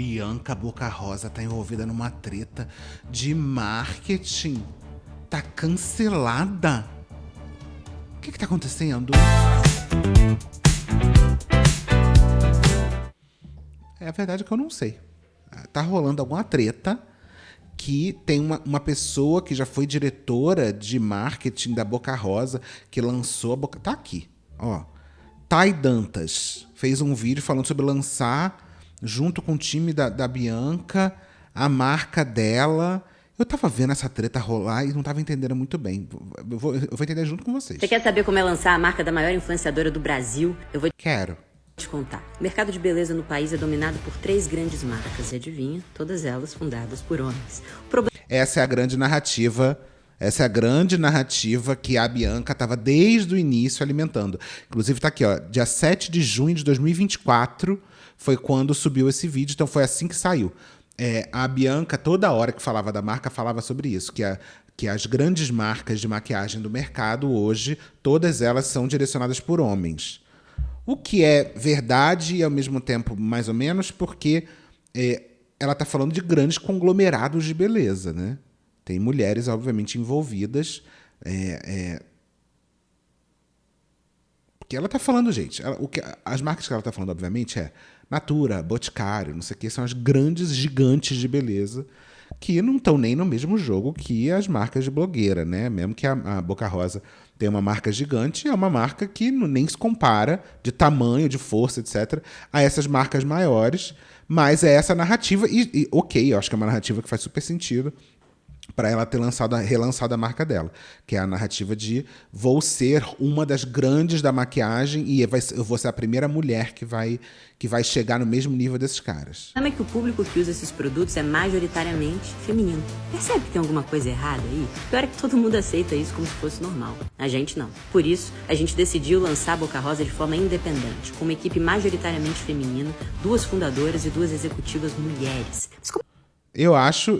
Bianca Boca Rosa tá envolvida numa treta de marketing. Tá cancelada. O que tá acontecendo? É a verdade que eu não sei. Tá rolando alguma treta que tem uma pessoa que já foi diretora de marketing da Boca Rosa, que lançou a Boca... Tá aqui, ó. Thay Dantas fez um vídeo falando sobre lançar, junto com o time da Bianca, a marca dela. Eu tava vendo essa treta rolar e não tava entendendo muito bem. Eu vou entender junto com vocês. Você quer saber como é lançar a marca da maior influenciadora do Brasil? Eu vou Quero. te contar. O mercado de beleza no país é dominado por 3 grandes marcas. E adivinha? Todas elas fundadas por homens. O problema Essa é a grande narrativa. Essa é a grande narrativa que a Bianca estava desde o início alimentando. Inclusive tá aqui, ó, dia 7 de junho de 2024 foi quando subiu esse vídeo, então foi assim que saiu. A Bianca, toda hora que falava da marca, falava sobre isso, que as grandes marcas de maquiagem do mercado hoje, todas elas são direcionadas por homens. O que é verdade e, ao mesmo tempo, mais ou menos, porque ela está falando de grandes conglomerados de beleza, né? Tem mulheres, obviamente, envolvidas. Porque ela está falando, gente... as marcas que ela está falando, obviamente, é Natura, Boticário, não sei o que, são as grandes gigantes de beleza que não estão nem no mesmo jogo que as marcas de blogueira, né? Mesmo que a Boca Rosa tenha uma marca gigante, é uma marca que nem se compara de tamanho, de força, etc., a essas marcas maiores. Mas é essa narrativa, ok, eu acho que é uma narrativa que faz super sentido para ela ter relançado a marca dela, que é a narrativa de vou ser uma das grandes da maquiagem e eu vou ser a primeira mulher que vai chegar no mesmo nível desses caras. é que o público que usa esses produtos é majoritariamente feminino. Percebe que tem alguma coisa errada aí? Pior é que todo mundo aceita isso como se fosse normal. A gente não. Por isso, a gente decidiu lançar a Boca Rosa de forma independente, com uma equipe majoritariamente feminina, 2 fundadoras e 2 executivas mulheres. Mas Eu acho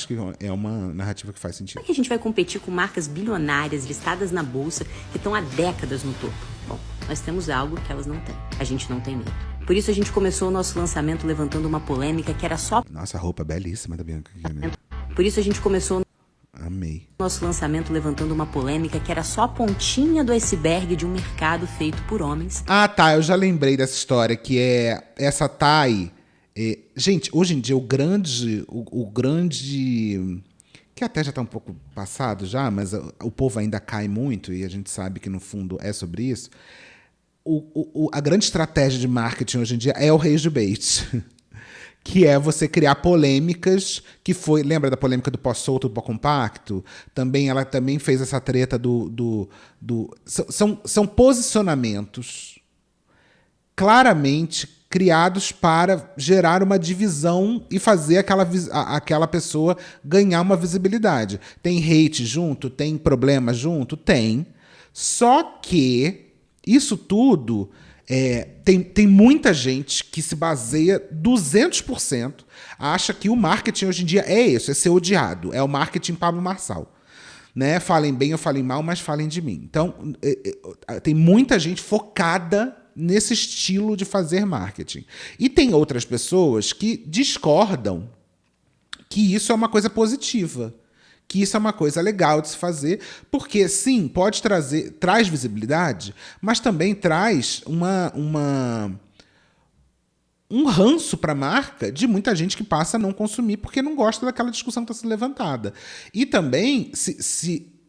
que é uma narrativa que faz sentido. como é que a gente vai competir com marcas bilionárias listadas na bolsa que estão há décadas no topo? Bom, nós temos algo que elas não têm. A gente não tem medo. Por isso a gente começou o nosso lançamento levantando uma polêmica que era só... Nossa, a roupa é belíssima da Bianca aqui, né? Por isso a gente começou Amei. o nosso lançamento levantando uma polêmica que era só a pontinha do iceberg de um mercado feito por homens. Ah, tá, eu já lembrei dessa história, que é essa Thay... gente, hoje em dia o grande... Que até já está um pouco passado já, mas o povo ainda cai muito, e a gente sabe que no fundo é sobre isso. A grande estratégia de marketing hoje em dia é o rage do bait. Que é você criar polêmicas, que foi... Lembra da polêmica do pó-solto, do pó-compacto? Ela também fez essa treta são posicionamentos claramente criados para gerar uma divisão e fazer aquela pessoa ganhar uma visibilidade. Tem hate junto? Tem problema junto? Tem. Só que isso tudo... tem muita gente que se baseia 200%, acha que o marketing hoje em dia é isso, é ser odiado. É o marketing Pablo Marçal. Né? Falem bem ou falem mal, mas falem de mim. Então, tem muita gente focada nesse estilo de fazer marketing. E tem outras pessoas que discordam que isso é uma coisa positiva, que isso é uma coisa legal de se fazer, porque, sim, traz visibilidade, mas também traz um ranço para a marca de muita gente que passa a não consumir porque não gosta daquela discussão que está sendo levantada. E também,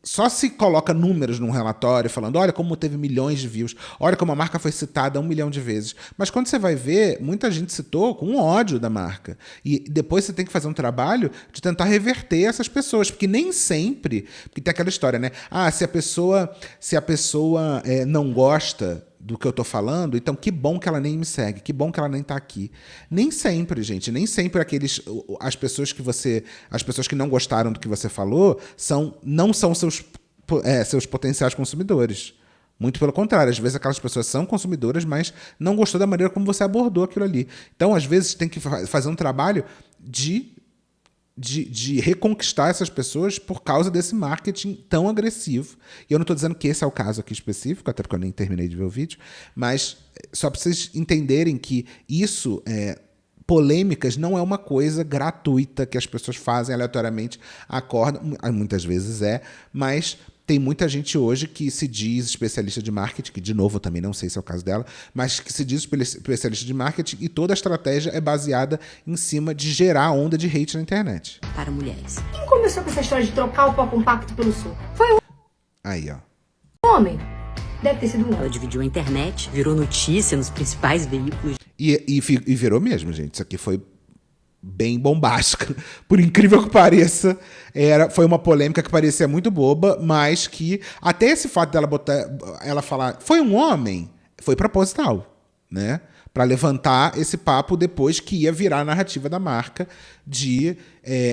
só se coloca números num relatório falando, olha como teve milhões de views, olha como a marca foi citada 1 milhão de vezes. Mas quando você vai ver, muita gente citou com ódio da marca. E depois você tem que fazer um trabalho de tentar reverter essas pessoas, porque nem sempre... Porque tem aquela história, né? Se a pessoa não gosta do que eu tô falando, então que bom que ela nem me segue, que bom que ela nem tá aqui. Nem sempre, gente, nem sempre as pessoas que não gostaram do que você falou não são seus potenciais consumidores. Muito pelo contrário, às vezes aquelas pessoas são consumidoras, mas não gostou da maneira como você abordou aquilo ali. Então, às vezes, tem que fazer um trabalho de reconquistar essas pessoas por causa desse marketing tão agressivo. E eu não estou dizendo que esse é o caso aqui específico, até porque eu nem terminei de ver o vídeo, mas só para vocês entenderem que isso polêmicas não é uma coisa gratuita que as pessoas fazem aleatoriamente, acordam, muitas vezes mas tem muita gente hoje que se diz especialista de marketing, que de novo eu também não sei se é o caso dela, mas que se diz especialista de marketing e toda a estratégia é baseada em cima de gerar onda de hate na internet. Para mulheres. Quem começou com essa história de trocar o pó compacto pelo soco? Foi o Aí, ó. homem. Deve ter sido um Ela homem. dividiu a internet, virou notícia nos principais veículos E virou mesmo, gente. Isso aqui foi bem bombástica. Por incrível que pareça, foi uma polêmica que parecia muito boba, mas que até esse fato dela ela falar foi um homem, foi proposital, né? Para levantar esse papo depois que ia virar a narrativa da marca de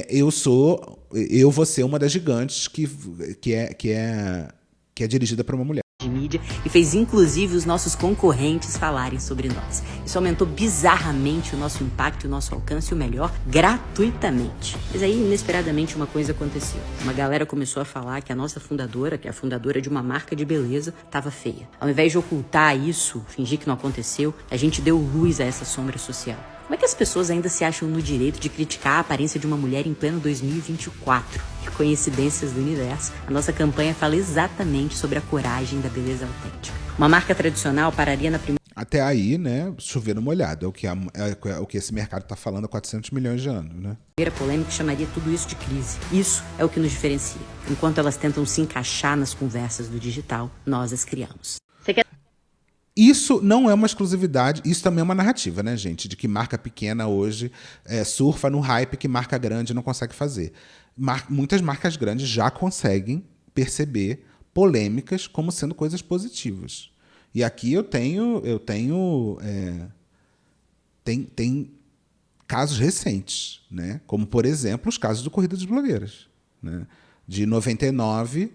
eu vou ser uma das gigantes que é dirigida por uma mulher. de mídia e fez inclusive os nossos concorrentes falarem sobre nós. Isso aumentou bizarramente o nosso impacto e o nosso alcance, e o melhor, gratuitamente. Mas aí, inesperadamente, uma coisa aconteceu. Uma galera começou a falar que a nossa fundadora, que é a fundadora de uma marca de beleza, estava feia. Ao invés de ocultar isso, fingir que não aconteceu, a gente deu luz a essa sombra social. Como é que as pessoas ainda se acham no direito de criticar a aparência de uma mulher em pleno 2024? Que coincidências do universo. A nossa campanha fala exatamente sobre a coragem da beleza autêntica. Uma marca tradicional pararia na primeira... Até aí, né, chovendo molhado. É o que esse mercado está falando há 400 milhões de anos, né? primeira polêmica chamaria tudo isso de crise. Isso é o que nos diferencia. Enquanto elas tentam se encaixar nas conversas do digital, nós as criamos. Você quer... Isso não é uma exclusividade, isso também é uma narrativa, né, gente? De que marca pequena hoje surfa no hype que marca grande não consegue fazer. Muitas marcas grandes já conseguem perceber polêmicas como sendo coisas positivas. E aqui tem casos recentes, né? Como, por exemplo, os casos do Corrida das Blogueiras, né? De 99...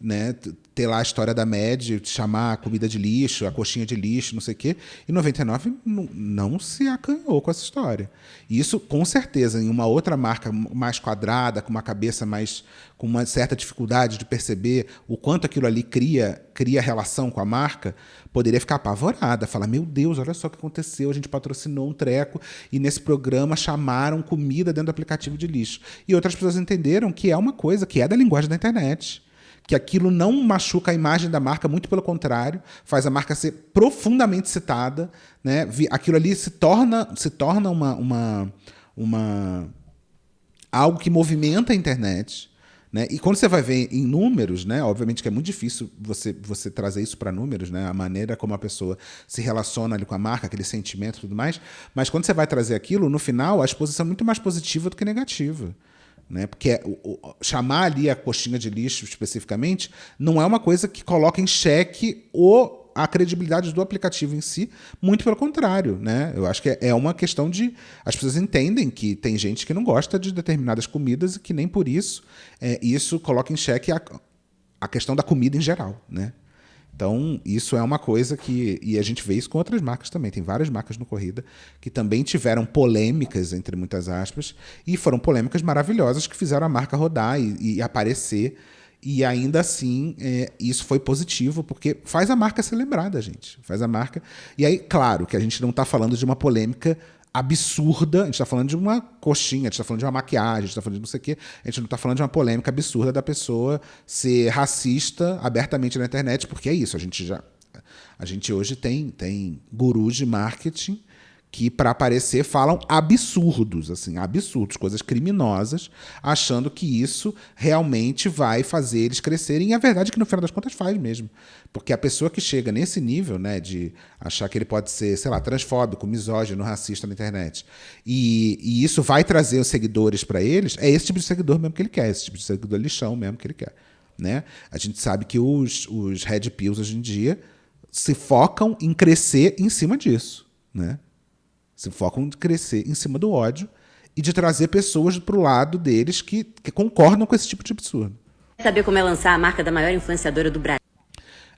né, ter lá a história da MED, chamar a comida de lixo, a coxinha de lixo, não sei o quê, e 99 não se acanhou com essa história. E isso, com certeza, em uma outra marca mais quadrada, com uma cabeça mais com uma certa dificuldade de perceber o quanto aquilo ali cria relação com a marca, poderia ficar apavorada, falar, meu Deus, olha só o que aconteceu, a gente patrocinou um treco e nesse programa chamaram comida dentro do aplicativo de lixo. E outras pessoas entenderam que é uma coisa, que é da linguagem da internet, que aquilo não machuca a imagem da marca, muito pelo contrário, faz a marca ser profundamente citada, né? Aquilo ali se torna algo que movimenta a internet, né? E quando você vai ver em números, né? Obviamente que é muito difícil você trazer isso para números, né? A maneira como a pessoa se relaciona ali com a marca, aquele sentimento e tudo mais, mas quando você vai trazer aquilo, no final, a exposição é muito mais positiva do que negativa. Né? Porque chamar ali a coxinha de lixo especificamente não é uma coisa que coloca em xeque a credibilidade do aplicativo em si, muito pelo contrário. Né? Eu acho que é uma questão de... As pessoas entendem que tem gente que não gosta de determinadas comidas e que nem por isso isso coloca em xeque a questão da comida em geral. Né? Então, isso é uma coisa que... E a gente vê isso com outras marcas também. Tem várias marcas no Corrida que também tiveram polêmicas, entre muitas aspas, e foram polêmicas maravilhosas que fizeram a marca rodar e aparecer. E ainda assim, isso foi positivo, porque faz a marca ser lembrada, gente. Faz a marca... E aí, claro, que a gente não está falando de uma polêmica absurda, a gente está falando de uma coxinha, a gente está falando de uma maquiagem, a gente está falando de não sei o quê, a gente não está falando de uma polêmica absurda da pessoa ser racista abertamente na internet, porque é isso, a gente hoje tem gurus de marketing que, para aparecer, falam absurdos, coisas criminosas, achando que isso realmente vai fazer eles crescerem. E a verdade é que, no final das contas, faz mesmo. Porque a pessoa que chega nesse nível, né, de achar que ele pode ser, sei lá, transfóbico, misógino, racista na internet, e isso vai trazer os seguidores para eles, é esse tipo de seguidor mesmo que ele quer, esse tipo de seguidor lixão mesmo que ele quer. Né? A gente sabe que os red pills, hoje em dia, se focam em crescer em cima disso, né? Se focam em crescer em cima do ódio e de trazer pessoas para o lado deles que concordam com esse tipo de absurdo. Quer saber como é lançar a marca da maior influenciadora do Brasil?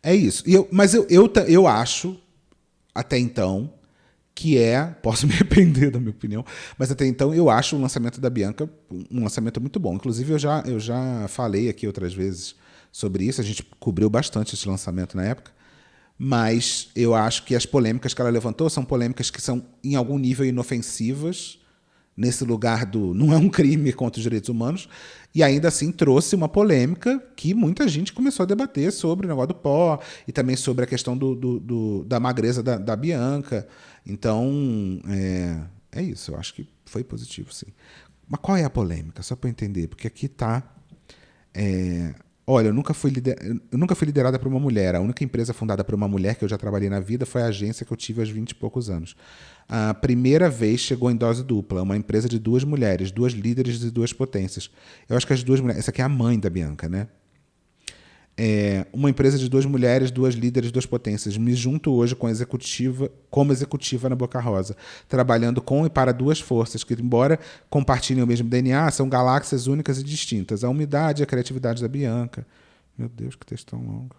É isso. Mas eu acho, até então, que posso me arrepender da minha opinião, mas até então eu acho o lançamento da Bianca um lançamento muito bom. Inclusive, eu já falei aqui outras vezes sobre isso, a gente cobriu bastante esse lançamento na época, Mas eu acho que as polêmicas que ela levantou são polêmicas que são, em algum nível, inofensivas, nesse lugar do não é um crime contra os direitos humanos, e ainda assim trouxe uma polêmica que muita gente começou a debater sobre o negócio do pó e também sobre a questão da magreza da Bianca. Então, é isso. Eu acho que foi positivo, sim. Mas qual é a polêmica? Só para eu entender. Porque aqui está... Olha, eu nunca fui liderada por uma mulher. A única empresa fundada por uma mulher que eu já trabalhei na vida foi a agência que eu tive aos 20 e poucos anos. A primeira vez chegou em dose dupla. Uma empresa de 2 mulheres, 2 líderes de 2 potências. Eu acho que as 2 mulheres... Essa aqui é a mãe da Bianca, né? Uma empresa de 2 mulheres, 2 líderes, 2 potências. Me junto hoje como executiva na Boca Rosa, trabalhando com e para 2 forças que, embora compartilhem o mesmo DNA, são galáxias únicas e distintas. A umidade e a criatividade da Bianca. Meu Deus, que texto tão longo.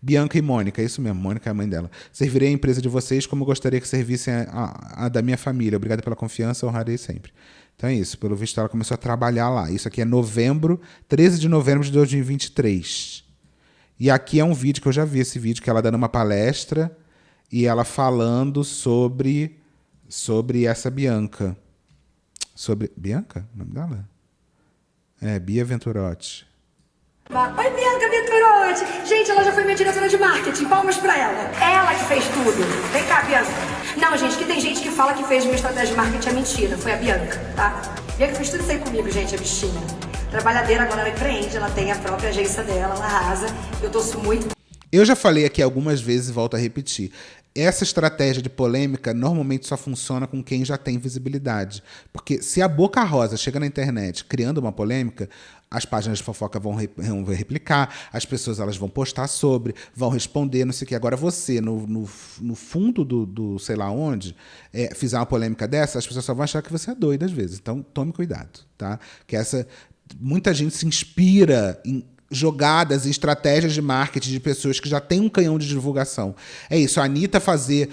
Bianca e Mônica, é isso mesmo, Mônica é a mãe dela. Servirei a empresa de vocês como gostaria que servissem a da minha família. Obrigada pela confiança, honrarei sempre. Então é isso, pelo visto ela começou a trabalhar lá. Isso aqui é 13 de novembro de 2023. E aqui é um vídeo que eu já vi, esse vídeo, que ela dando uma palestra e ela falando sobre essa Bianca. Bianca? O nome dela? Bia Venturotti. Oi, Bianca Venturotti. Gente, ela já foi minha diretora de marketing. Palmas pra ela. Ela que fez tudo. Vem cá, Bianca. Não, gente, que tem gente que fala que fez minha estratégia de marketing é mentira. Foi a Bianca, tá? Bianca fez tudo isso aí comigo, gente, a bichinha. Trabalhadeira, agora ela empreende, ela tem a própria agência dela, ela arrasa. Eu torço muito. Eu já falei aqui algumas vezes e volto a repetir. Essa estratégia de polêmica normalmente só funciona com quem já tem visibilidade. Porque se a Boca Rosa chega na internet criando uma polêmica, as páginas de fofoca vão replicar, as pessoas elas vão postar sobre, vão responder, não sei o que. Agora você, no fundo do sei lá onde, fizer uma polêmica dessa, as pessoas só vão achar que você é doida às vezes. Então tome cuidado, tá? Que muita gente se inspira em jogadas e estratégias de marketing de pessoas que já têm um canhão de divulgação. É isso, a Anitta fazer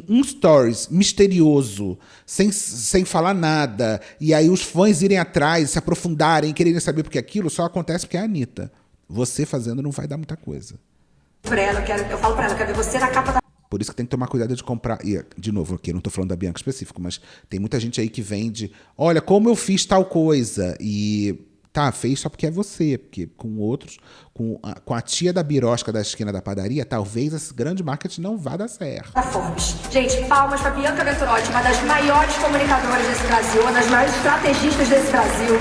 um stories misterioso, sem falar nada, e aí os fãs irem atrás, se aprofundarem, quererem saber porque aquilo só acontece porque é a Anitta. Você fazendo não vai dar muita coisa. Eu falo pra ela, quero ver você na capa da... Por isso que tem que tomar cuidado de comprar. E, de novo, aqui eu não estou falando da Bianca específico, mas tem muita gente aí que vende, olha, como eu fiz tal coisa, e... Tá, fez só porque é você, porque com outros, com a tia da birosca da esquina da padaria, talvez esse grande marketing não vá dar certo. Forbes. Gente, palmas pra Bianca Venturotti, uma das maiores comunicadoras desse Brasil, uma das maiores estrategistas desse Brasil.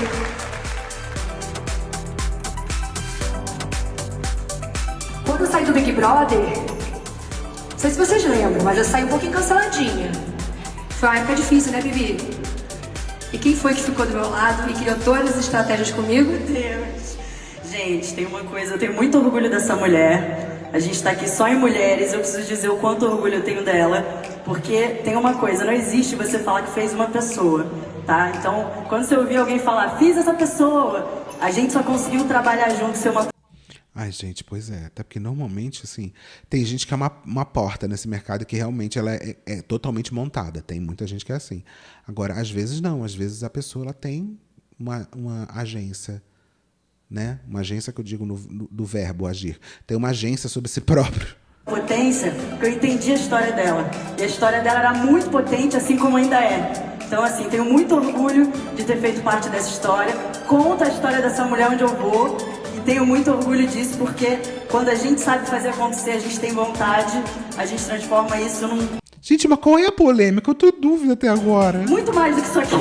Quando eu saí do Big Brother, não sei se vocês lembram, mas eu saí um pouquinho canceladinha. Foi uma época difícil, né, Bibi? E quem foi que ficou do meu lado e criou todas as estratégias comigo? Meu Deus. Gente, tem uma coisa, eu tenho muito orgulho dessa mulher. A gente tá aqui só em mulheres, eu preciso dizer o quanto orgulho eu tenho dela. Porque tem uma coisa, não existe você falar que fez uma pessoa, tá? Então, quando você ouvir alguém falar, fiz essa pessoa, a gente só conseguiu trabalhar junto, ser uma... Ai, gente, pois é. Até porque normalmente, assim, tem gente que é uma porta nesse mercado que realmente ela é totalmente montada. Tem muita gente que é assim. Agora, às vezes não. Às vezes a pessoa ela tem uma agência, né? Uma agência que eu digo do verbo agir. Tem uma agência sobre si próprio. Potência, porque eu entendi a história dela. E a história dela era muito potente, assim como ainda é. Então, assim, tenho muito orgulho de ter feito parte dessa história. Conta a história dessa mulher onde eu vou. Tenho muito orgulho disso, porque quando a gente sabe fazer acontecer, a gente tem vontade, a gente transforma isso num... Gente, mas qual é a polêmica? Eu tô em dúvida até agora. Muito mais do que isso aqui.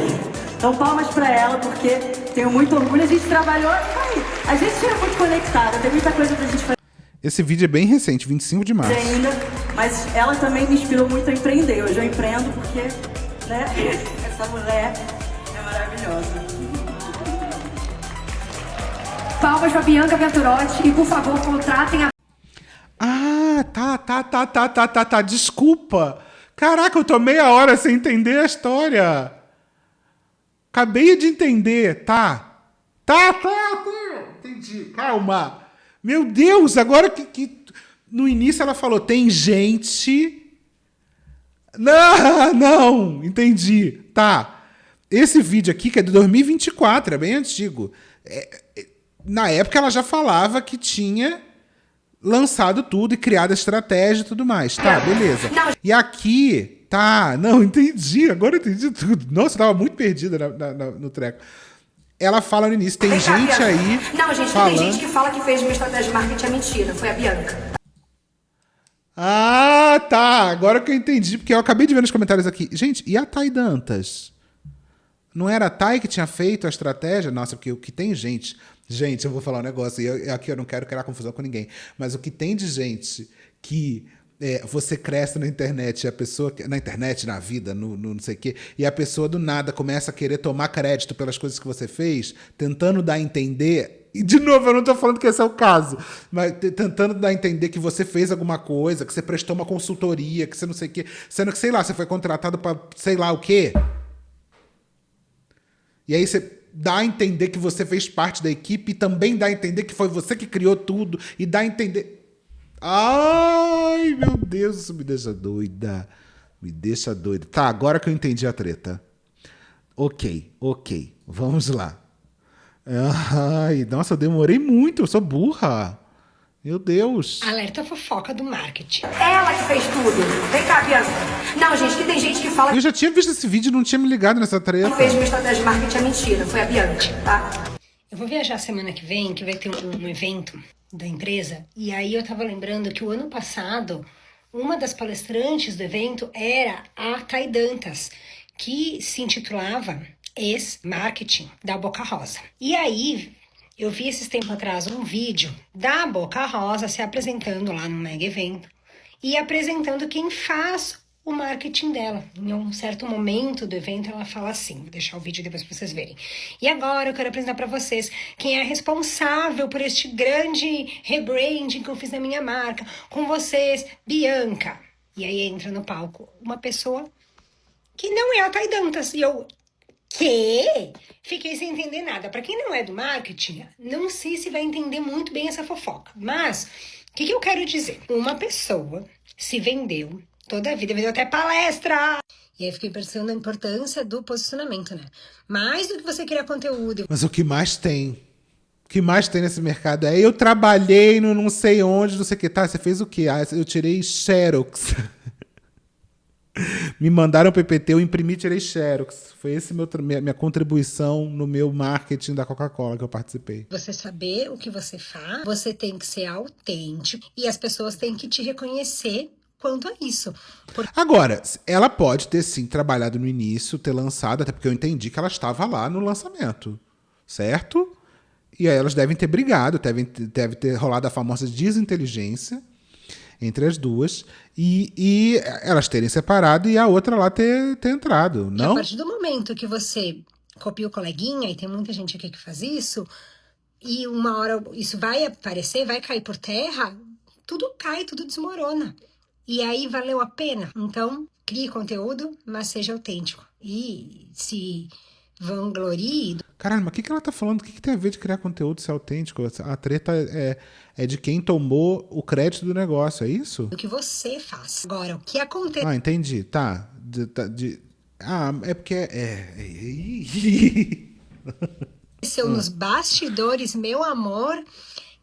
Então, palmas pra ela, porque tenho muito orgulho. A gente trabalhou... A gente é muito conectada, tem muita coisa pra gente fazer. Esse vídeo é bem recente, 25 de março. Ainda, mas ela também me inspirou muito a empreender. Hoje eu empreendo porque, né, essa mulher é maravilhosa. Palmas pra Bianca Venturotti e, por favor, contratem a... Ah, tá. Desculpa. Caraca, eu tô meia hora sem entender a história. Acabei de entender, tá. Entendi, calma. Meu Deus, agora que no início ela falou, tem gente... Não, entendi, tá. Esse vídeo aqui, que é de 2024, é bem antigo. Na época ela já falava que tinha lançado tudo e criado a estratégia e tudo mais. Tá, beleza. E aqui, tá, não, entendi, agora eu entendi tudo. Nossa, eu tava muito perdida no treco. Ela fala no início, tem gente aí Não, gente, falando... tem gente que fala que fez uma estratégia de marketing, é mentira. Foi a Bianca. Ah, tá, agora que eu entendi, porque eu acabei de ver nos comentários aqui. Gente, e a Thay Dantas? Não era a Thay que tinha feito a estratégia? Nossa, porque o que tem gente... Gente, eu vou falar um negócio, e aqui eu não quero criar confusão com ninguém, mas o que tem de gente que você cresce na internet, e a pessoa... Na internet, na vida, no não sei o quê, e a pessoa do nada começa a querer tomar crédito pelas coisas que você fez, tentando dar a entender... E, de novo, eu não tô falando que esse é o caso, mas tentando dar a entender que você fez alguma coisa, que você prestou uma consultoria, que você não sei o quê, sendo que, sei lá, você foi contratado para sei lá o quê. E aí você dá a entender que você fez parte da equipe e também dá a entender que foi você que criou tudo e dá a entender... Ai, meu Deus, isso me deixa doida. Me deixa doida. Tá, agora que eu entendi a treta. Ok, vamos lá. Ai, nossa, eu demorei muito, eu sou burra. Meu Deus. Alerta fofoca do marketing. Ela que fez tudo. Vem cá, Bianca. Não, gente, que tem gente que fala Eu já tinha visto esse vídeo e não tinha me ligado nessa treta. que fez uma estratégia de marketing, é mentira. Foi a Bianca, tá? Eu vou viajar semana que vem, que vai ter um evento da empresa. E aí eu tava lembrando que o ano passado, uma das palestrantes do evento era a Thay Dantas, que se intitulava Ex-Marketing da Boca Rosa. E aí, eu vi esses tempos atrás um vídeo da Boca Rosa se apresentando lá no mega evento e apresentando quem faz o marketing dela. Em um certo momento do evento, ela fala assim, vou deixar o vídeo depois para vocês verem. E agora eu quero apresentar para vocês quem é responsável por este grande rebranding que eu fiz na minha marca. Com vocês, Bianca. E aí entra no palco uma pessoa que não é a Thay Dantas. E eu... Que? Fiquei sem entender nada. Para quem não é do marketing, não sei se vai entender muito bem essa fofoca. Mas, o que eu quero dizer? Uma pessoa se vendeu toda a vida, vendeu até palestra. E aí fiquei pensando na importância do posicionamento, né? Mais do que você criar conteúdo. Mas o que mais tem? O que mais tem nesse mercado é eu trabalhei no não sei onde, não sei o que. Tá, você fez o quê? Ah, eu tirei Xerox. Me mandaram PPT, eu imprimi e tirei Xerox. Foi essa minha contribuição no meu marketing da Coca-Cola que eu participei. Você saber o que você faz, você tem que ser autêntico e as pessoas têm que te reconhecer quanto a isso. Agora, ela pode ter sim trabalhado no início, ter lançado, até porque eu entendi que ela estava lá no lançamento, certo? E aí elas devem ter brigado, deve ter rolado a famosa desinteligência entre as duas, e elas terem separado e a outra lá ter entrado, não? E a partir do momento que você copia o coleguinha, e tem muita gente aqui que faz isso, e uma hora isso vai aparecer, vai cair por terra, tudo cai, tudo desmorona. E aí valeu a pena. Então, crie conteúdo, mas seja autêntico. E se vanglorie... Caralho, mas o que ela tá falando? O que tem a ver de criar conteúdo ser autêntico? A treta é de quem tomou o crédito do negócio, é isso? Do que você faz. Agora, o que aconteceu... Ah, entendi. Tá. É porque... nos bastidores, meu amor...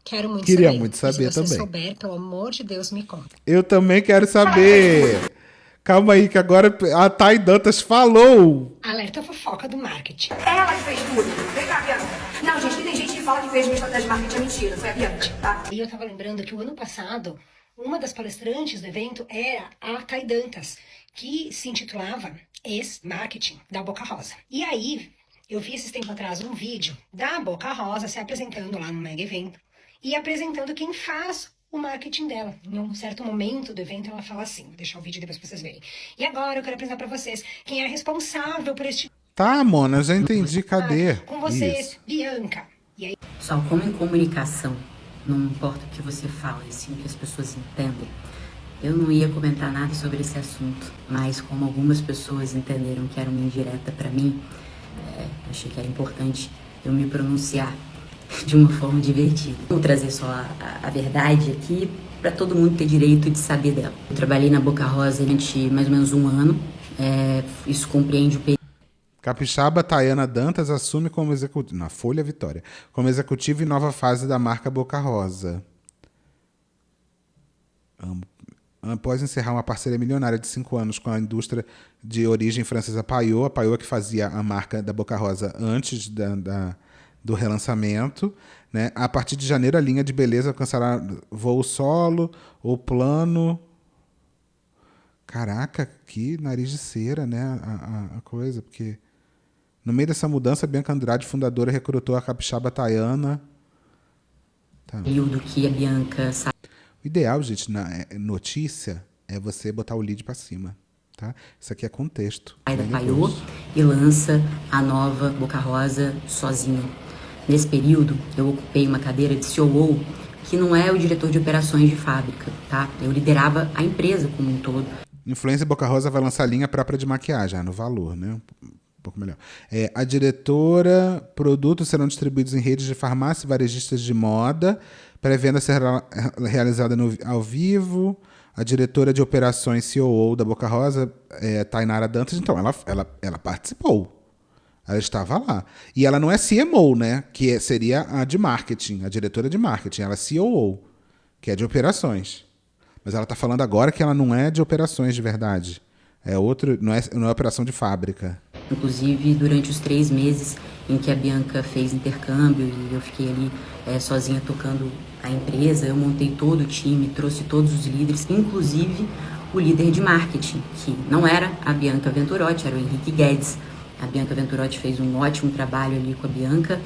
Quero muito Queria saber. muito saber se você também. souber, pelo amor de Deus, me conta. Eu também quero saber. Calma aí, que agora a Thay Dantas falou. Alerta fofoca do marketing. Ela que fez tudo. Vem cá, Bianca. Não, gente, que tem gente que fala que fez uma estratégia de marketing, é mentira. Foi a Bianca, tá? E eu tava lembrando que o ano passado, uma das palestrantes do evento era a Thay Dantas, que se intitulava Ex-Marketing da Boca Rosa. E aí, eu vi esses tempos atrás um vídeo da Boca Rosa se apresentando lá no mega evento e apresentando quem faz o marketing dela. Em um certo momento do evento, ela fala assim, vou deixar o vídeo depois pra vocês verem. E agora eu quero apresentar pra vocês quem é responsável por este... Tá, Mona, eu já entendi, cadê? Com vocês, Isso. Bianca. E aí... Pessoal, como em comunicação, não importa o que você fala, e sim o que as pessoas entendem, eu não ia comentar nada sobre esse assunto, mas como algumas pessoas entenderam que era uma indireta pra mim, achei que era importante eu me pronunciar de uma forma divertida. Vou trazer só a verdade aqui para todo mundo ter direito de saber dela. Eu trabalhei na Boca Rosa durante mais ou menos um ano. Isso compreende o período. Capixaba Tayana Dantas assume como executivo na Folha Vitória, como executivo em nova fase da marca Boca Rosa. Após encerrar uma parceria milionária de 5 anos com a indústria de origem francesa Payot, a Payot que fazia a marca da Boca Rosa antes do relançamento, né? A partir de janeiro, a linha de beleza alcançará voo solo ou plano. Caraca, que nariz de cera, né? A coisa, porque no meio dessa mudança, a Bianca Andrade, fundadora, recrutou a capixaba Tayana. Tá. Período que a Bianca saiu O ideal, gente, na notícia é você botar o lead para cima, tá? Isso aqui é contexto. da Payot e lança a nova Boca Rosa sozinha. Nesse período, eu ocupei uma cadeira de COO, que não é o diretor de operações de fábrica, tá? Eu liderava a empresa como um todo. Influencer Boca Rosa vai lançar a linha própria de maquiagem, no valor, né? Um pouco melhor. A diretora, produtos serão distribuídos em redes de farmácia e varejistas de moda, pré-venda será realizada ao vivo. A diretora de operações COO da Boca Rosa, Tainara Dantas, então ela participou. Ela estava lá. E ela não é CMO, né? Que seria a de marketing, a diretora de marketing. Ela é COO, que é de operações. Mas ela está falando agora que ela não é de operações de verdade. É outro, não é operação de fábrica. Inclusive, durante os 3 meses em que a Bianca fez intercâmbio e eu fiquei ali sozinha tocando a empresa, eu montei todo o time, trouxe todos os líderes, inclusive o líder de marketing, que não era a Bianca Venturotti, era o Henrique Guedes. A Bianca Venturotti fez um ótimo trabalho ali com a Bianca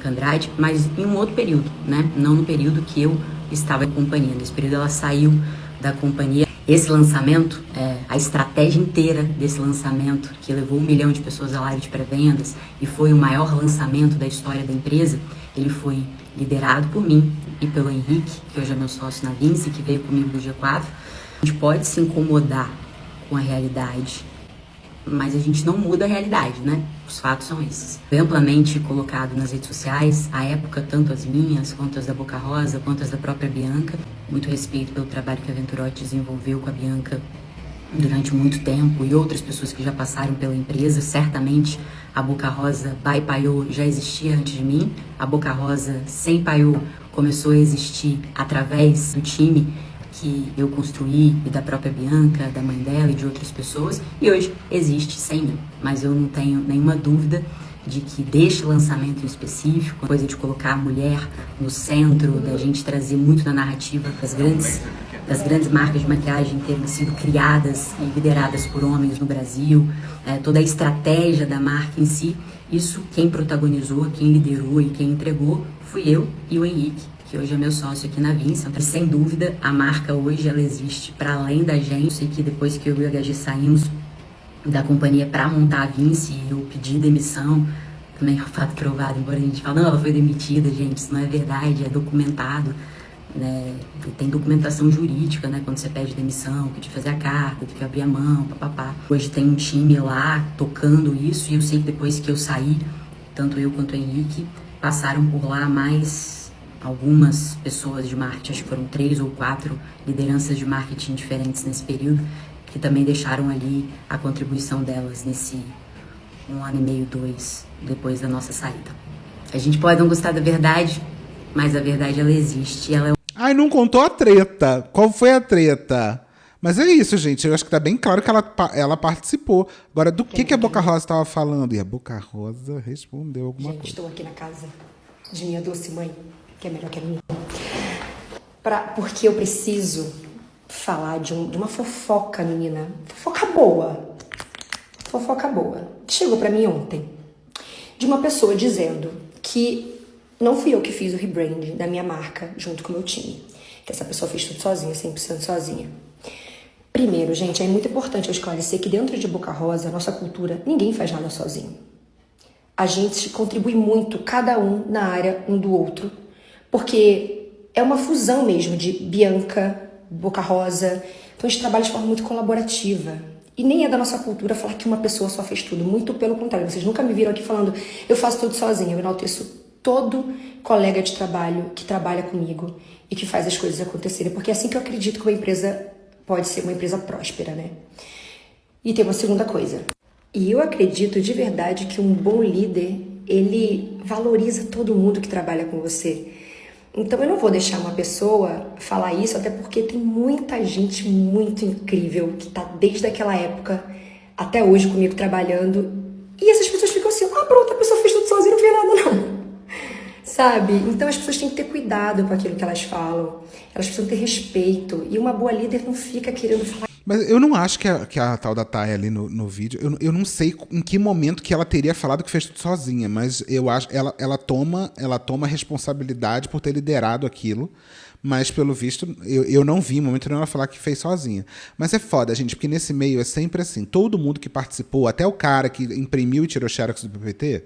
Andrade, mas em um outro período, né? Não no período que eu estava em companhia. Nesse período ela saiu da companhia. Esse lançamento, a estratégia inteira desse lançamento, que levou 1 milhão de pessoas à live de pré-vendas e foi o maior lançamento da história da empresa, ele foi liderado por mim e pelo Henrique, que hoje é meu sócio na Vinci, que veio comigo do G4. A gente pode se incomodar com a realidade, mas a gente não muda a realidade, né? Os fatos são esses. Foi amplamente colocado nas redes sociais, à época, tanto as minhas, quanto as da Boca Rosa, quanto as da própria Bianca. Muito respeito pelo trabalho que a Venturotti desenvolveu com a Bianca durante muito tempo e outras pessoas que já passaram pela empresa. Certamente a Boca Rosa by Payot já existia antes de mim. A Boca Rosa sem Payot começou a existir através do time que eu construí e da própria Bianca, da mãe dela e de outras pessoas, e hoje existe sem mim. Mas eu não tenho nenhuma dúvida de que deste lançamento em específico, a coisa de colocar a mulher no centro, da gente trazer muito na narrativa das grandes marcas de maquiagem terem sido criadas e lideradas por homens no Brasil, toda a estratégia da marca em si, isso quem protagonizou, quem liderou e quem entregou fui eu e o Henrique, que hoje é meu sócio aqui na Vinci. Sem dúvida, a marca hoje ela existe para além da gente. Eu sei que depois que eu e o HG saímos da companhia para montar a Vinci, eu pedi demissão, também é um fato provado, embora a gente fale, não, ela foi demitida, gente, isso não é verdade, é documentado, né? E tem documentação jurídica, né, quando você pede demissão, que te fazer a carta, que abrir a mão, papapá. Hoje tem um time lá tocando isso, e eu sei que depois que eu saí, tanto eu quanto o Henrique, passaram por lá mais algumas pessoas de marketing, acho que foram 3 ou 4 lideranças de marketing diferentes nesse período, que também deixaram ali a contribuição delas nesse 1 ano e meio, 2, depois da nossa saída. A gente pode não gostar da verdade, mas a verdade ela existe. Ela é... Ai, não contou a treta. Qual foi a treta? Mas é isso, gente. Eu acho que tá bem claro que ela participou. Agora, do que a Boca Rosa estava falando? E a Boca Rosa respondeu alguma coisa. Estou aqui na casa de minha doce mãe, que é melhor que a minha. Porque eu preciso falar de uma fofoca, menina. Fofoca boa. Fofoca boa. Que chegou pra mim ontem. De uma pessoa dizendo que não fui eu que fiz o rebranding da minha marca junto com o meu time. Que essa pessoa fez tudo sozinha, 100% sozinha. Primeiro, gente, é muito importante eu esclarecer que dentro de Boca Rosa, a nossa cultura, ninguém faz nada sozinho. A gente contribui muito, cada um na área um do outro, porque é uma fusão mesmo de Bianca, Boca Rosa. Então a gente trabalha de forma muito colaborativa. E nem é da nossa cultura falar que uma pessoa só fez tudo. Muito pelo contrário. Vocês nunca me viram aqui falando eu faço tudo sozinha. Eu enalteço todo colega de trabalho que trabalha comigo e que faz as coisas acontecerem. Porque é assim que eu acredito que uma empresa pode ser uma empresa próspera, né? E tem uma segunda coisa. E eu acredito de verdade que um bom líder, ele valoriza todo mundo que trabalha com você. Então eu não vou deixar uma pessoa falar isso, até porque tem muita gente muito incrível que tá desde aquela época até hoje comigo trabalhando. E essas pessoas ficam assim, pronto, a pessoa fez tudo sozinha, não fez nada não. Sabe? Então as pessoas têm que ter cuidado com aquilo que elas falam. Elas precisam ter respeito. E uma boa líder não fica querendo falar. Mas eu não acho que a tal da Thay ali no vídeo, eu não sei em que momento que ela teria falado que fez tudo sozinha, mas eu acho que ela toma responsabilidade por ter liderado aquilo, mas pelo visto, eu não vi em momento nenhum ela falar que fez sozinha. Mas é foda, gente, porque nesse meio é sempre assim, todo mundo que participou, até o cara que imprimiu e tirou xerox do PPT,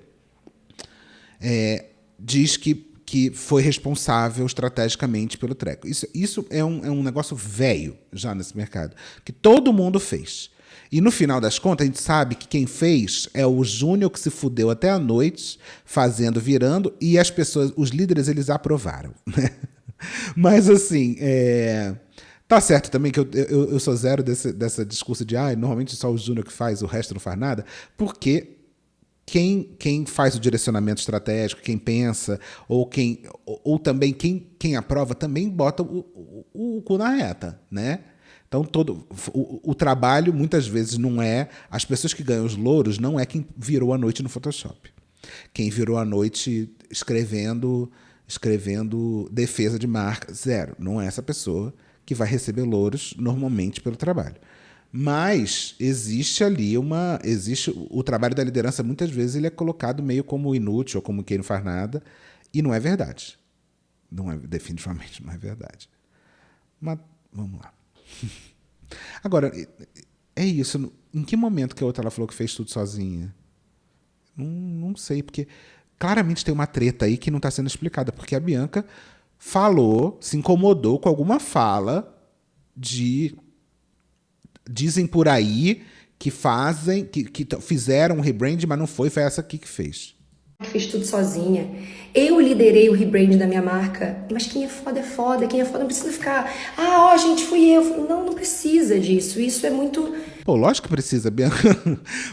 diz que foi responsável estrategicamente pelo treco. Isso é um negócio velho já nesse mercado, que todo mundo fez. E no final das contas, a gente sabe que quem fez é o Júnior que se fudeu até a noite, fazendo, virando, e as pessoas, os líderes, eles aprovaram. Né? Mas assim, tá certo também que eu sou zero dessa discurso de normalmente só o Júnior que faz, o resto não faz nada, porque quem faz o direcionamento estratégico, quem pensa, ou também quem aprova, também bota o cu na reta, né? Então, o trabalho, muitas vezes, não é... As pessoas que ganham os louros não é quem virou a noite no Photoshop. Quem virou a noite escrevendo defesa de marca, zero. Não é essa pessoa que vai receber louros, normalmente, pelo trabalho. Mas existe ali o trabalho da liderança, muitas vezes ele é colocado meio como inútil ou como quem não faz nada, e não é verdade. Definitivamente não é verdade. Mas vamos lá. Agora, é isso. Em que momento que a outra ela falou que fez tudo sozinha? Não sei, porque claramente tem uma treta aí que não está sendo explicada, porque a Bianca falou, se incomodou com alguma fala dizem por aí que fizeram um rebrand, mas não foi essa aqui que fez. Fiz tudo sozinha. Eu liderei o rebrand da minha marca. Mas quem é foda. Quem é foda não precisa ficar... gente, fui eu. Não precisa disso. Isso é muito... Pô, lógico que precisa, Bianca.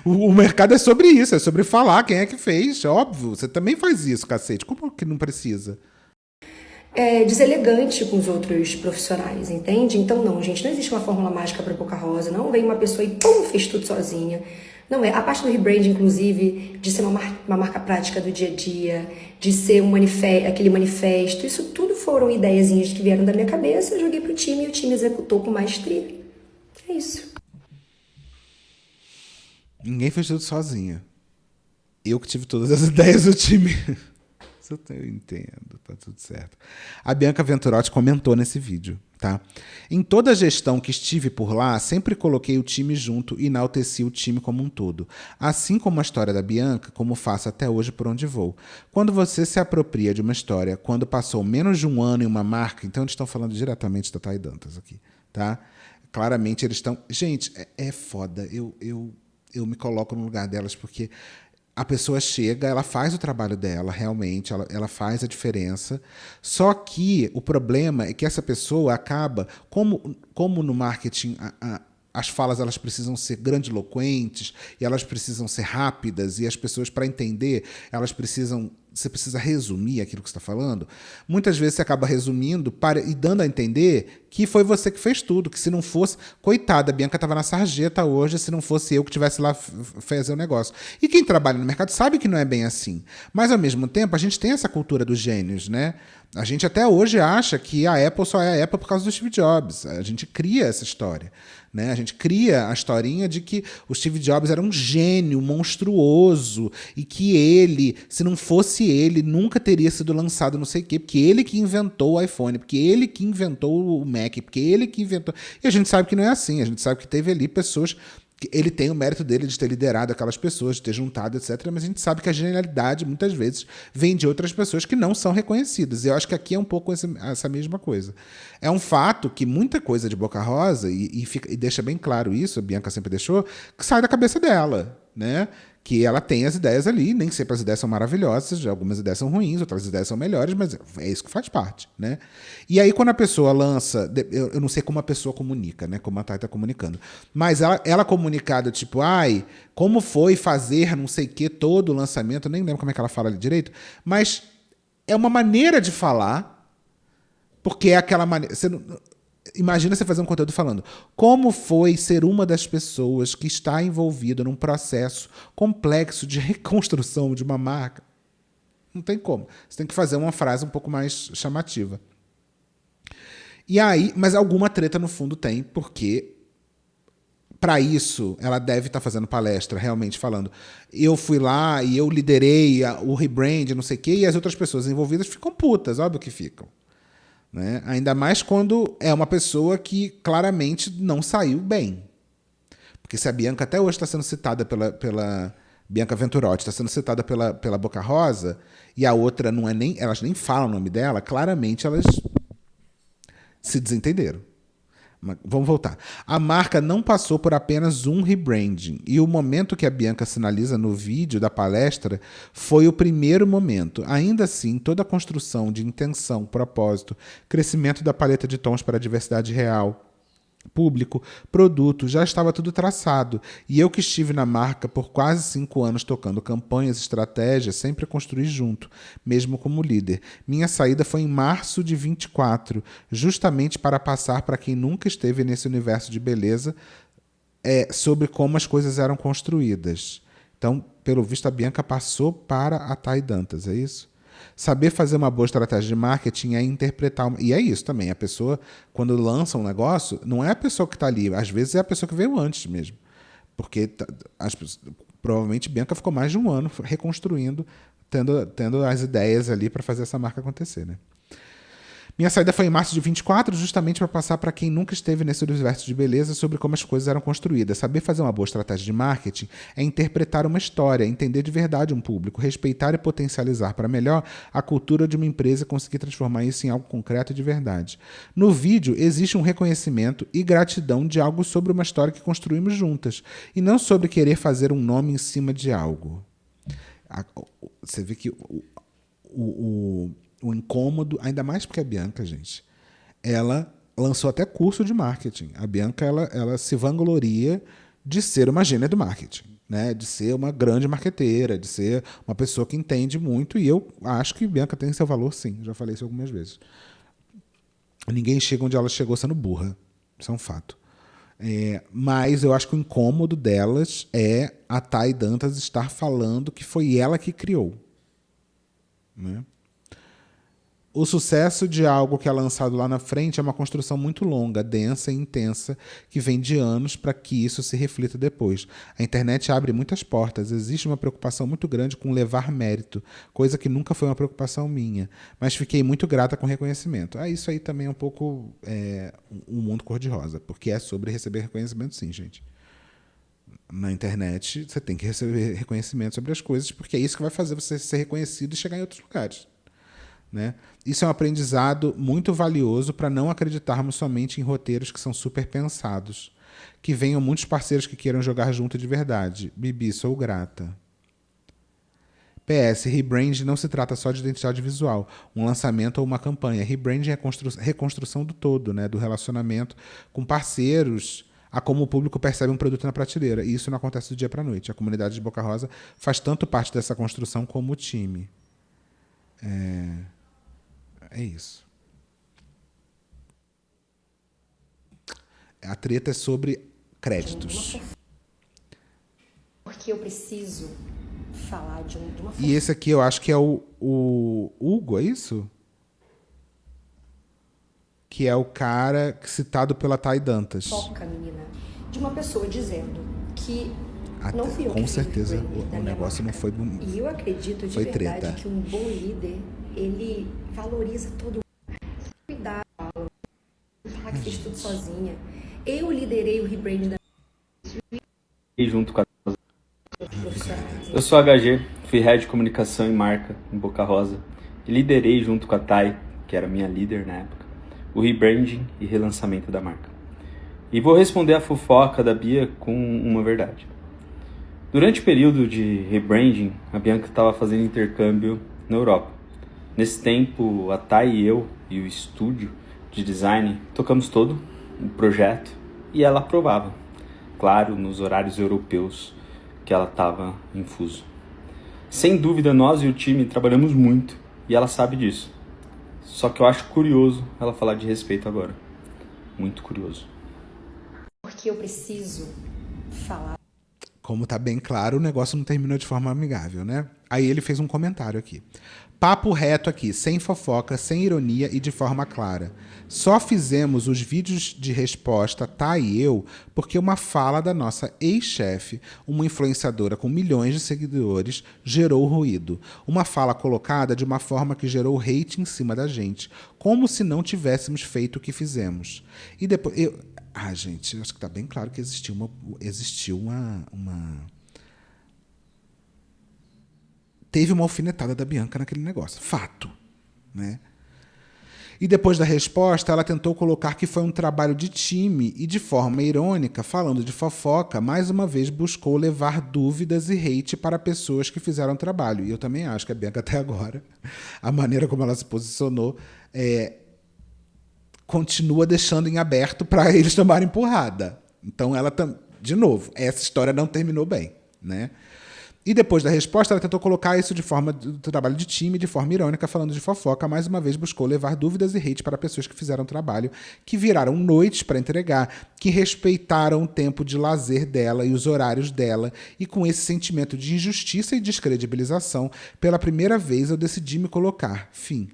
O mercado é sobre isso, é sobre falar quem é que fez. Óbvio, você também faz isso, cacete. Como que não precisa? Deselegante com os outros profissionais, entende? Então não, gente, não existe uma fórmula mágica para Boca Rosa, não vem uma pessoa e fez tudo sozinha. Não é. A parte do rebrand, inclusive, de ser uma marca prática do dia a dia, de ser aquele manifesto, isso tudo foram ideiazinhas que vieram da minha cabeça, eu joguei pro time e o time executou com maestria. É isso. Ninguém fez tudo sozinha. Eu que tive todas as ideias do time. Eu entendo, tá tudo certo. A Bianca Venturotti comentou nesse vídeo, tá? Em toda a gestão que estive por lá, sempre coloquei o time junto e enalteci o time como um todo. Assim como a história da Bianca, como faço até hoje por onde vou. Quando você se apropria de uma história, quando passou menos de um ano em uma marca, então eles estão falando diretamente da Thay Dantas aqui, tá? Claramente eles estão... Gente, é foda. Eu me coloco no lugar delas porque... A pessoa chega, ela faz o trabalho dela, realmente, ela faz a diferença. Só que o problema é que essa pessoa acaba, como no marketing as falas elas precisam ser grandiloquentes e elas precisam ser rápidas e as pessoas, para entender, você precisa resumir aquilo que você está falando. Muitas vezes você acaba resumindo e dando a entender que foi você que fez tudo, que se não fosse... Coitada, a Bianca estava na sarjeta hoje, se não fosse eu que estivesse lá fazer o negócio. E quem trabalha no mercado sabe que não é bem assim. Mas, ao mesmo tempo, a gente tem essa cultura dos gênios, né? A gente até hoje acha que a Apple só é a Apple por causa do Steve Jobs. A gente cria essa história. Né? A gente cria a historinha de que o Steve Jobs era um gênio monstruoso e que ele, se não fosse ele, nunca teria sido lançado não sei o quê, porque ele que inventou o iPhone, porque ele que inventou o Mac, porque ele que inventou... E a gente sabe que não é assim, a gente sabe que teve ali pessoas... Ele tem o mérito dele de ter liderado aquelas pessoas, de ter juntado, etc. Mas a gente sabe que a genialidade, muitas vezes, vem de outras pessoas que não são reconhecidas. E eu acho que aqui é um pouco essa mesma coisa. É um fato que muita coisa de Boca Rosa, e deixa bem claro isso, a Bianca sempre deixou, que sai da cabeça dela, né? Que ela tem as ideias ali, nem sempre as ideias são maravilhosas, algumas ideias são ruins, outras ideias são melhores, mas é isso que faz parte, né? E aí quando a pessoa lança, eu não sei como a pessoa comunica, né? Como a Thay tá comunicando, mas ela comunicada tipo, como foi fazer não sei o que todo o lançamento, eu nem lembro como é que ela fala ali direito, mas é uma maneira de falar Porque é aquela maneira... Imagina você fazer um conteúdo falando como foi ser uma das pessoas que está envolvida num processo complexo de reconstrução de uma marca. Não tem como. Você tem que fazer uma frase um pouco mais chamativa. E aí, mas alguma treta no fundo tem, porque para isso ela deve estar fazendo palestra, realmente falando. Eu fui lá e eu liderei o rebrand, não sei o quê, e as outras pessoas envolvidas ficam putas, óbvio que ficam. Né? Ainda mais quando é uma pessoa que claramente não saiu bem. Porque se a Bianca até hoje está sendo citada pela Bianca Venturotti, está sendo citada pela Boca Rosa, e a outra não é nem... Elas nem falam o nome dela, claramente elas se desentenderam. Mas vamos voltar. A marca não passou por apenas um rebranding, e o momento que a Bianca sinaliza no vídeo da palestra foi o primeiro momento. Ainda assim, toda a construção de intenção, propósito, crescimento da paleta de tons para a diversidade real, público, produto, já estava tudo traçado. E eu que estive na marca por quase 5 anos tocando campanhas, estratégias, sempre construí junto, mesmo como líder. Minha saída foi em março de 24, justamente para passar para quem nunca esteve nesse universo de beleza sobre como as coisas eram construídas. Então, pelo visto, a Bianca passou para a Thay Dantas, é isso? Saber fazer uma boa estratégia de marketing é interpretar... E é isso também. A pessoa, quando lança um negócio, não é a pessoa que está ali. Às vezes é a pessoa que veio antes mesmo. Porque provavelmente Bianca ficou mais de 1 ano reconstruindo, tendo as ideias ali para fazer essa marca acontecer, né? Minha saída foi em março de 24, justamente para passar para quem nunca esteve nesse universo de beleza sobre como as coisas eram construídas. Saber fazer uma boa estratégia de marketing é interpretar uma história, entender de verdade um público, respeitar e potencializar para melhor a cultura de uma empresa e conseguir transformar isso em algo concreto e de verdade. No vídeo, existe um reconhecimento e gratidão de algo sobre uma história que construímos juntas, e não sobre querer fazer um nome em cima de algo. Você vê que o incômodo, ainda mais porque a Bianca, gente, ela lançou até curso de marketing. A Bianca, ela se vangloria de ser uma gênia do marketing, né? De ser uma grande marqueteira, de ser uma pessoa que entende muito, e eu acho que Bianca tem seu valor, sim. Já falei isso algumas vezes. Ninguém chega onde ela chegou sendo burra. Isso é um fato. Mas eu acho que o incômodo delas é a Thay Dantas estar falando que foi ela que criou. Né? O sucesso de algo que é lançado lá na frente é uma construção muito longa, densa e intensa, que vem de anos para que isso se reflita depois. A internet abre muitas portas, existe uma preocupação muito grande com levar mérito, coisa que nunca foi uma preocupação minha, mas fiquei muito grata com o reconhecimento. Isso aí também é um pouco um mundo cor-de-rosa, porque é sobre receber reconhecimento, sim, gente. Na internet, você tem que receber reconhecimento sobre as coisas, porque é isso que vai fazer você ser reconhecido e chegar em outros lugares. Né? Isso é um aprendizado muito valioso para não acreditarmos somente em roteiros que são super pensados. Que venham muitos parceiros que queiram jogar junto de verdade. Bibi, sou grata. PS, rebrand não se trata só de identidade visual, um lançamento ou uma campanha. Rebrand é a reconstrução do todo, né? Do relacionamento com parceiros, a como o público percebe um produto na prateleira. E isso não acontece do dia para a noite. A comunidade de Boca Rosa faz tanto parte dessa construção como o time. É isso. A treta é sobre créditos. Porque eu preciso falar de uma E esse aqui eu acho que é o Hugo, é isso? Que é o cara citado pela Thay Dantas. fofoca, menina, de uma pessoa dizendo que não fui eu que com fiz certeza rebranding da o minha negócio marca. não foi bonito. E eu acredito de Foi verdade treta. que um bom líder, ele valoriza todo mundo. Cuidado, não falar que fez tudo sozinha. Eu liderei o rebranding da E junto com a... profissionais. Eu sou HG, fui head de comunicação e marca em Boca Rosa e liderei junto com a Thay, que era minha líder na época, o rebranding e relançamento da marca. E vou responder a fofoca da Bia com uma verdade. Durante o período de rebranding, a Bianca estava fazendo intercâmbio na Europa. Nesse tempo, a Thay e eu e o estúdio de design tocamos todo o projeto e ela aprovava. Claro, nos horários europeus que ela estava em fuso. Sem dúvida, nós e o time trabalhamos muito e ela sabe disso. Só que eu acho curioso ela falar de respeito agora. Muito curioso. Porque eu preciso falar. Como tá bem claro, o negócio não terminou de forma amigável, né? Aí ele fez um comentário aqui. Papo reto aqui, sem fofoca, sem ironia e de forma clara. Só fizemos os vídeos de resposta, Thay e eu, porque uma fala da nossa ex-chefe, uma influenciadora com milhões de seguidores, gerou ruído. Uma fala colocada de uma forma que gerou hate em cima da gente, como se não tivéssemos feito o que fizemos. E depois... gente, acho que tá bem claro que existiu uma... Teve uma alfinetada da Bianca naquele negócio. Fato, né? E depois da resposta, ela tentou colocar que foi um trabalho de time e, de forma irônica, falando de fofoca, mais uma vez buscou levar dúvidas e hate para pessoas que fizeram trabalho. E eu também acho que a Bianca, até agora, a maneira como ela se posicionou, continua deixando em aberto para eles tomarem porrada. Então, de novo, essa história não terminou bem, né? E depois da resposta, ela tentou colocar isso de forma do trabalho de time, de forma irônica, falando de fofoca. Mais uma vez buscou levar dúvidas e hate para pessoas que fizeram trabalho, que viraram noites para entregar, que respeitaram o tempo de lazer dela e os horários dela. E com esse sentimento de injustiça e descredibilização, pela primeira vez eu decidi me colocar. Fim.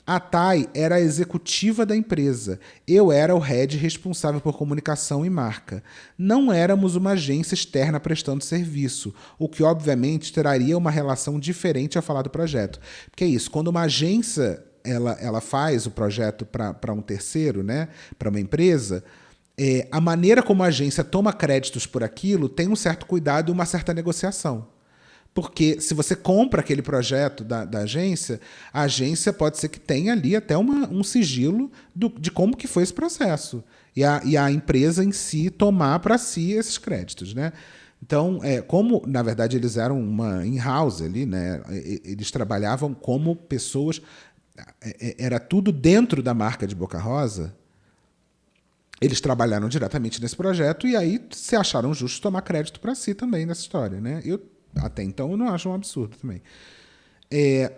A Thay era a executiva da empresa. Eu era o head responsável por comunicação e marca. Não éramos uma agência externa prestando serviço, o que obviamente traria uma relação diferente ao falar do projeto. Porque é isso, quando uma agência ela faz o projeto para um terceiro, né, para uma empresa, a maneira como a agência toma créditos por aquilo tem um certo cuidado e uma certa negociação. Porque se você compra aquele projeto da agência, a agência pode ser que tenha ali até um sigilo de como que foi esse processo. E a empresa em si tomar para si esses créditos, né? Então, como, na verdade, eles eram uma in-house ali, né? Eles trabalhavam como pessoas... Era tudo dentro da marca de Boca Rosa. Eles trabalharam diretamente nesse projeto e aí se acharam justo tomar crédito para si também nessa história, né? Até então eu não acho um absurdo também.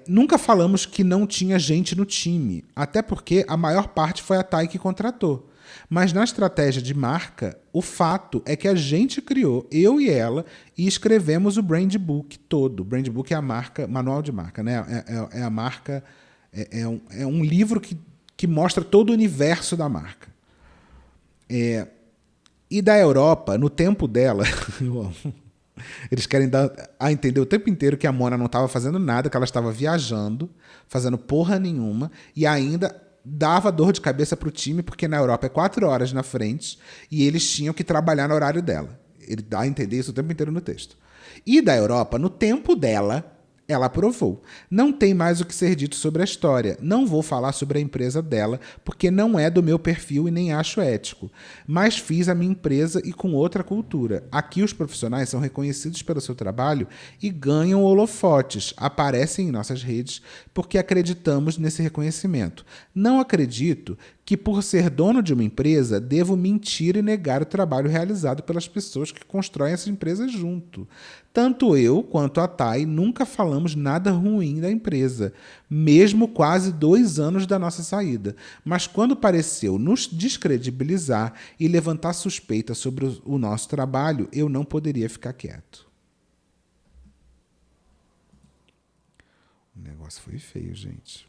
Nunca falamos que não tinha gente no time, até porque a maior parte foi a Thay que contratou. Mas na estratégia de marca, o fato é que a gente criou, eu e ela, e escrevemos o brand book todo. O brand book é a marca, manual de marca, né? É a marca, é um livro que mostra todo o universo da marca. E da Europa, no tempo dela... eu amo. Eles querem dar a entender o tempo inteiro que a Mona não estava fazendo nada, que ela estava viajando, fazendo porra nenhuma, e ainda dava dor de cabeça pro time, porque na Europa é 4 horas na frente, e eles tinham que trabalhar no horário dela. Ele dá a entender isso o tempo inteiro no texto. E da Europa, no tempo dela, ela aprovou. Não tem mais o que ser dito sobre a história. Não vou falar sobre a empresa dela, porque não é do meu perfil e nem acho ético. Mas fiz a minha empresa e com outra cultura. Aqui os profissionais são reconhecidos pelo seu trabalho e ganham holofotes, aparecem em nossas redes, porque acreditamos nesse reconhecimento. Não acredito que, por ser dono de uma empresa, devo mentir e negar o trabalho realizado pelas pessoas que constroem essa empresa junto. Tanto eu quanto a Thay nunca falamos nada ruim da empresa, mesmo quase 2 anos da nossa saída. Mas quando pareceu nos descredibilizar e levantar suspeita sobre o nosso trabalho, eu não poderia ficar quieto. O negócio foi feio, gente.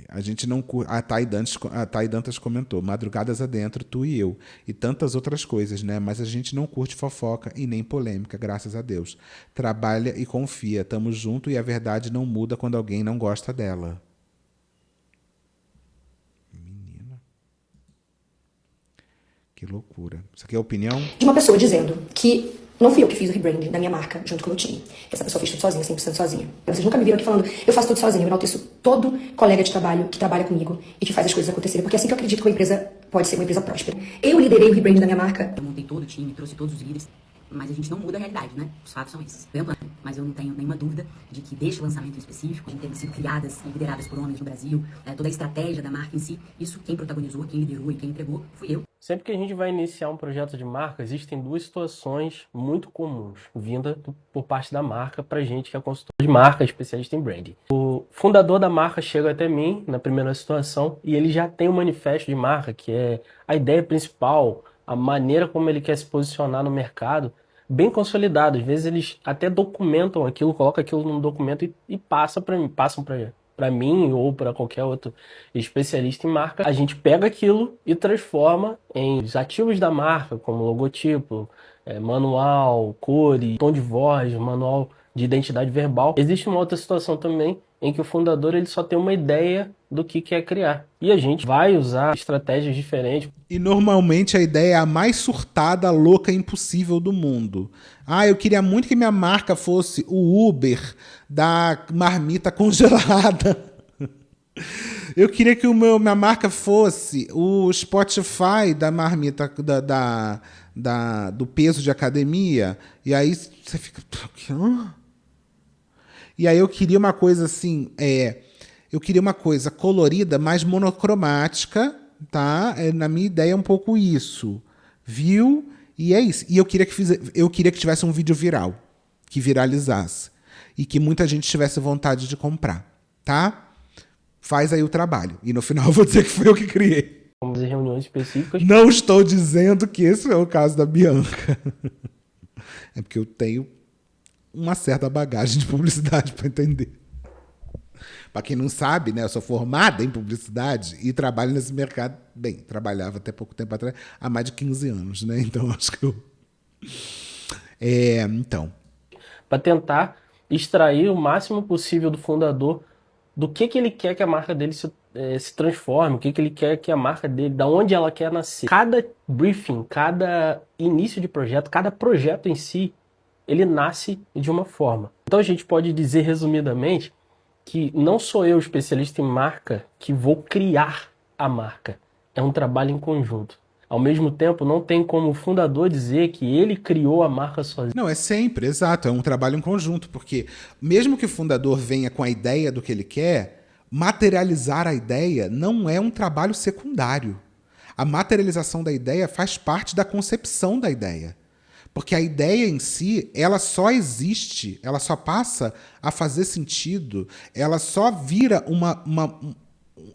A gente não curte. A Thay Dantas comentou: madrugadas adentro, tu e eu. E tantas outras coisas, né? Mas a gente não curte fofoca e nem polêmica, graças a Deus. Trabalha e confia. Tamo junto e a verdade não muda quando alguém não gosta dela. Menina. Que loucura. Isso aqui é a opinião? De uma pessoa dizendo que não fui eu que fiz o rebranding da minha marca junto com o meu time. Essa pessoa fez tudo sozinha, 100% sozinha. Vocês nunca me viram aqui falando, eu faço tudo sozinho. Eu enalteço todo colega de trabalho que trabalha comigo e que faz as coisas acontecerem. Porque é assim que eu acredito que uma empresa pode ser uma empresa próspera. Eu liderei o rebranding da minha marca. Eu montei todo o time, trouxe todos os líderes. Mas a gente não muda a realidade, né? Os fatos são esses. Mas eu não tenho nenhuma dúvida de que desde o lançamento específico, de terem sido criadas e lideradas por homens no Brasil, toda a estratégia da marca em si, isso quem protagonizou, quem liderou e quem entregou fui eu. Sempre que a gente vai iniciar um projeto de marca, existem duas situações muito comuns, vinda por parte da marca pra gente que é consultor de marca, especialista em branding. O fundador da marca chega até mim na primeira situação e ele já tem um manifesto de marca, que é a ideia principal, a maneira como ele quer se posicionar no mercado, bem consolidado. Às vezes eles até documentam aquilo, colocam aquilo num documento e passam para mim ou para qualquer outro especialista em marca. A gente pega aquilo e transforma em os ativos da marca, como logotipo, manual, cores, tom de voz, manual de identidade verbal. Existe uma outra situação também em que o fundador ele só tem uma ideia do que quer criar. E a gente vai usar estratégias diferentes. E normalmente a ideia é a mais surtada, louca e impossível do mundo. Ah, eu queria muito que minha marca fosse o Uber da marmita congelada. Eu queria que minha marca fosse o Spotify da marmita do peso de academia. E aí você fica... E aí eu queria uma coisa assim... Eu queria uma coisa colorida, mais monocromática, tá? Na minha ideia é um pouco isso. Viu? E é isso. E eu queria que tivesse um vídeo viral, que viralizasse. E que muita gente tivesse vontade de comprar, tá? Faz aí o trabalho. E no final eu vou dizer que foi eu que criei. Vamos fazer reuniões específicas. Não estou dizendo que esse é o caso da Bianca. É porque eu tenho uma certa bagagem de publicidade para entender. Para quem não sabe, né, eu sou formada em publicidade e trabalho nesse mercado. Bem, trabalhava até pouco tempo atrás, há mais de 15 anos, né? Então, acho que eu... Então. Para tentar extrair o máximo possível do fundador do que ele quer que a marca dele se transforme, o que ele quer que a marca dele, da onde ela quer nascer. Cada briefing, cada início de projeto, cada projeto em si, ele nasce de uma forma. Então a gente pode dizer resumidamente que não sou eu especialista em marca que vou criar a marca. É um trabalho em conjunto. Ao mesmo tempo, não tem como o fundador dizer que ele criou a marca sozinho. Não, é sempre, exato. É um trabalho em conjunto, porque mesmo que o fundador venha com a ideia do que ele quer, materializar a ideia não é um trabalho secundário. A materialização da ideia faz parte da concepção da ideia. Porque a ideia em si, ela só existe, ela só passa a fazer sentido, ela só vira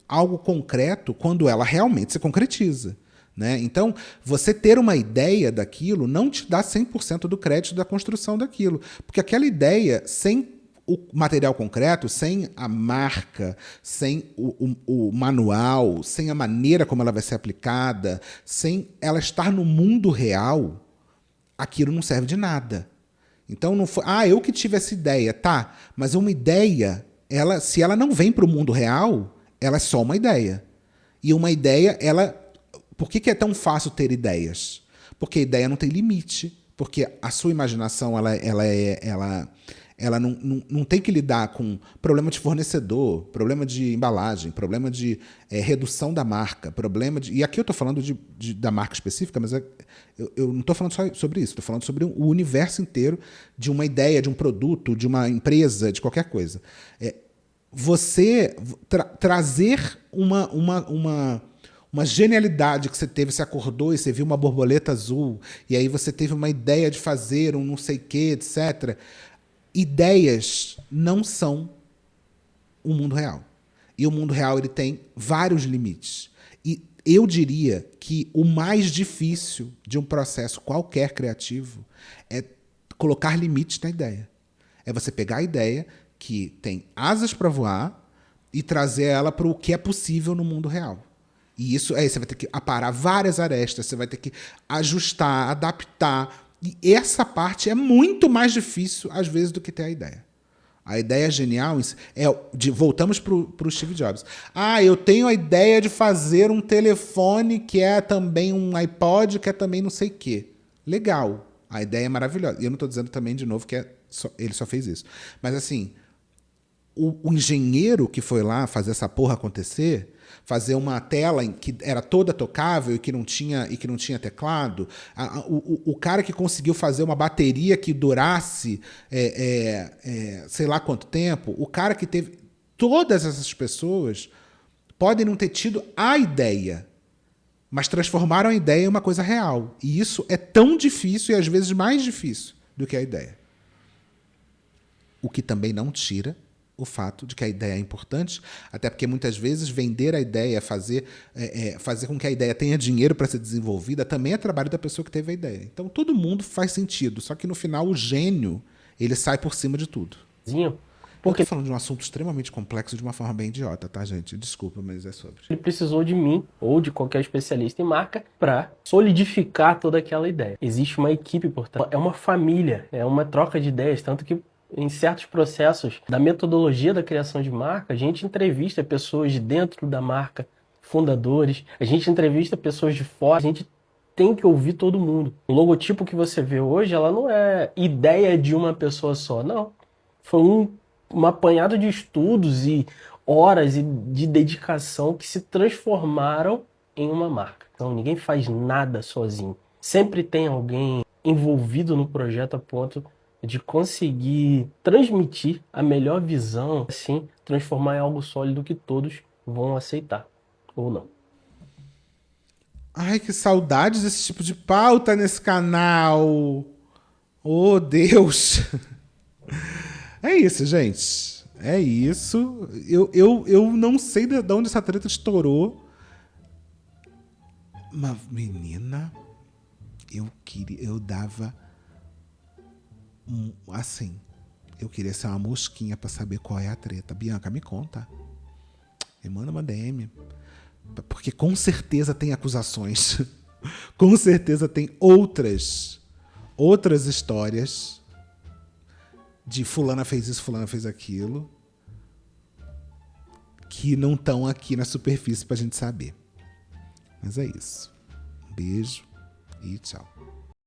algo concreto quando ela realmente se concretiza. Né? Então, você ter uma ideia daquilo não te dá 100% do crédito da construção daquilo. Porque aquela ideia, sem o material concreto, sem a marca, sem o manual, sem a maneira como ela vai ser aplicada, sem ela estar no mundo real, aquilo não serve de nada. Então, não foi, eu que tive essa ideia, tá, mas uma ideia, se ela não vem para o mundo real, ela é só uma ideia. E uma ideia, por que é tão fácil ter ideias? Porque a ideia não tem limite, porque a sua imaginação ela não tem que lidar com problema de fornecedor, problema de embalagem, problema de redução da marca, e aqui eu estou falando da marca específica, mas eu não estou falando só sobre isso, estou falando sobre o universo inteiro de uma ideia, de um produto, de uma empresa, de qualquer coisa. Você trazer uma genialidade que você teve, você acordou e você viu uma borboleta azul, e aí você teve uma ideia de fazer um não sei o que, etc., ideias não são o mundo real. E o mundo real ele tem vários limites. E eu diria que o mais difícil de um processo qualquer criativo é colocar limites na ideia. É você pegar a ideia que tem asas para voar e trazer ela para o que é possível no mundo real. E isso aí você vai ter que aparar várias arestas, você vai ter que ajustar, adaptar. E essa parte é muito mais difícil, às vezes, do que ter a ideia. A ideia genial voltamos para o Steve Jobs. Eu tenho a ideia de fazer um telefone que é também um iPod, que é também não sei o quê. Legal. A ideia é maravilhosa. E eu não estou dizendo também, de novo, que ele só fez isso. Mas, assim, o engenheiro que foi lá fazer essa porra acontecer, fazer uma tela que era toda tocável e que não tinha teclado, o cara que conseguiu fazer uma bateria que durasse sei lá quanto tempo, o cara que teve... Todas essas pessoas podem não ter tido a ideia, mas transformaram a ideia em uma coisa real. E isso é tão difícil e às vezes mais difícil do que a ideia. O que também não tira o fato de que a ideia é importante, até porque muitas vezes vender a ideia, fazer com que a ideia tenha dinheiro para ser desenvolvida, também é trabalho da pessoa que teve a ideia. Então todo mundo faz sentido, só que no final o gênio ele sai por cima de tudo. Porque eu tô falando de um assunto extremamente complexo de uma forma bem idiota, tá, gente? Desculpa, mas é sobre. Ele precisou de mim ou de qualquer especialista em marca para solidificar toda aquela ideia. Existe uma equipe por trás, é uma família, é uma troca de ideias, tanto que em certos processos da metodologia da criação de marca, a gente entrevista pessoas de dentro da marca, fundadores, a gente entrevista pessoas de fora, a gente tem que ouvir todo mundo. O logotipo que você vê hoje, ela não é ideia de uma pessoa só, não. Foi um apanhado de estudos e horas de dedicação que se transformaram em uma marca. Então ninguém faz nada sozinho. Sempre tem alguém envolvido no projeto a ponto de conseguir transmitir a melhor visão, assim, transformar em algo sólido que todos vão aceitar, ou não. Ai, que saudades desse tipo de pauta nesse canal. Oh, Deus. É isso, gente. É isso. Eu não sei de onde essa treta estourou. Mas, menina, eu dava... assim, eu queria ser uma mosquinha pra saber qual é a treta. Bianca, me conta. Me manda uma DM. Porque com certeza tem acusações. Com certeza tem outras histórias de fulana fez isso, fulana fez aquilo, que não estão aqui na superfície pra gente saber. Mas é isso. Um beijo e tchau.